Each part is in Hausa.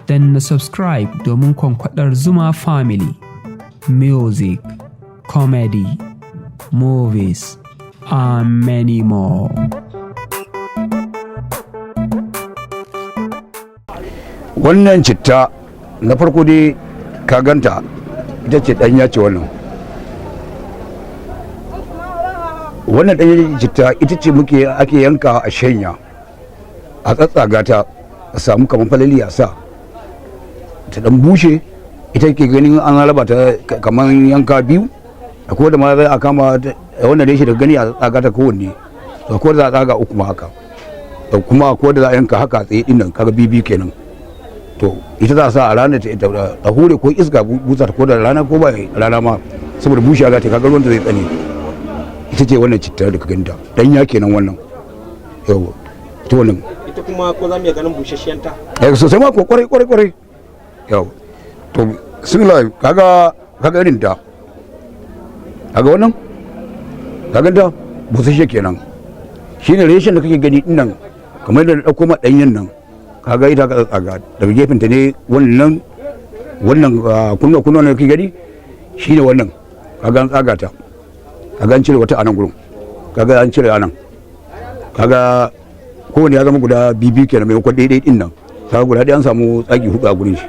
danna subscribe domin kwankwadar Zuma Family. Music, comedy, movies, and many more. Wannan citta na farko dai ka ganta ita ce ɗanya ce wannan ɗanya citta ita ce ake yanka a shanya a tsatsaga ta a samu kamar falali a sa ta dan bushe ita ke ganin an raba ta kamar yanka biyu akwai da ma za a kama wannan da shi da gani a tsaga ta kowanne akwai da za a tsaga uku ma haka kuma akwai da za a yanka haka tsaye din nan kaga bibi kenan to ita za a sa a ranar ta hure ko iska busa ta ko da rana ko ba rana ma saboda bushe za ta kaga ruwan da zai tsane ita ce wannan citta da ka ganta danya kenan wannan yau ita wannan ita kuma ko za mu iya ganin bushashiyanta sosai ma ko kwarai yau to similar kaga irin ta kaga wannan kaga ta busasshe kenan shine reshen da kake gani dinnan kamar da dauko ma danyen nan kaga ita ka tsaga daga gefen ta ne wannan kunna ne kake gani shine wannan kaga an tsaga ta kaga an cire wata anan gurin kaga an cire anan kaga kowane ya zama guda bibi kenan maimakon daidai din nan kaga guda ɗaya an samu tsagi hudu a gurin shi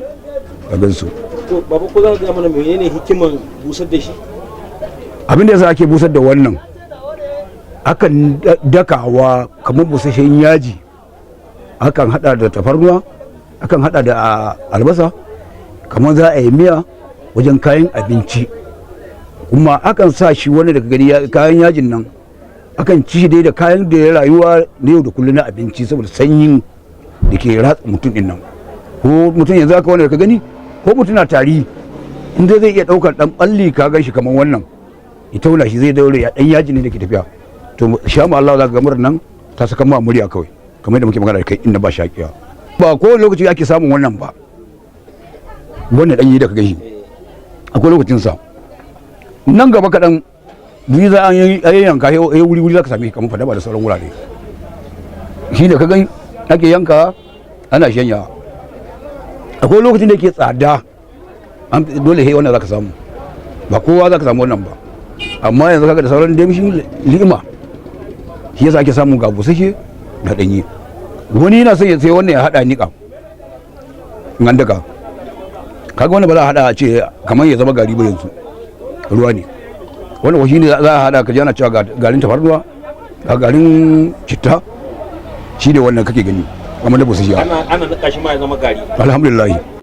kaga su to baba ko za ka ga mana menene hikiman busar da shi abin da yasa ake busar da wannan akan dakawa kamar busasshen yaji akan hada da tafarnuwa akan hada da albasa kamar za a yi miya wajen kayan abinci kuma akan sa shi wani daga gani kayan yajin nan akan ci shi dai da kayan da ya rayuwa na yau da kullum na abinci saboda sanyin da ke ratsa mutum din nan ko mutum yanzu aka wani daga gani ko mutum na tari inda zai iya daukar dan balli ka gan shi kamar wannan ita wula shi zai daure ya dan yaji ne da ke tafiya to sha ma Allah za ka ga murar nan ta saka ma murya kawai kamar yadda muke magana da kai inda ba shakiya ba ko lokaci ake samun wannan ba wannan dan yi da ka gani akwai lokacin sa nan gaba kaɗan duk za a yanka ya wuri za ka same kamar fadaba da sauran wurare shi da ka gani ake yanka ana shanya akwai lokacin da ke tsada dole sai wannan za ka samu ba kowa za ka samu wannan ba amma yanzu kaga da sauran damshin lima shi yasa ake samu ga busashe da ɗanye wani yana son ya sai wannan ya haɗa niƙa in an daka kaga wannan ba za a haɗa a ce kamar ya zama gari ba yanzu ruwa ne wannan shi ne za a haɗa ka ji ana cewa garin tafarnuwa ga garin citta shi ne wannan kake gani kamar da busashiya ana nika shi ma ya zama gari alhamdulillah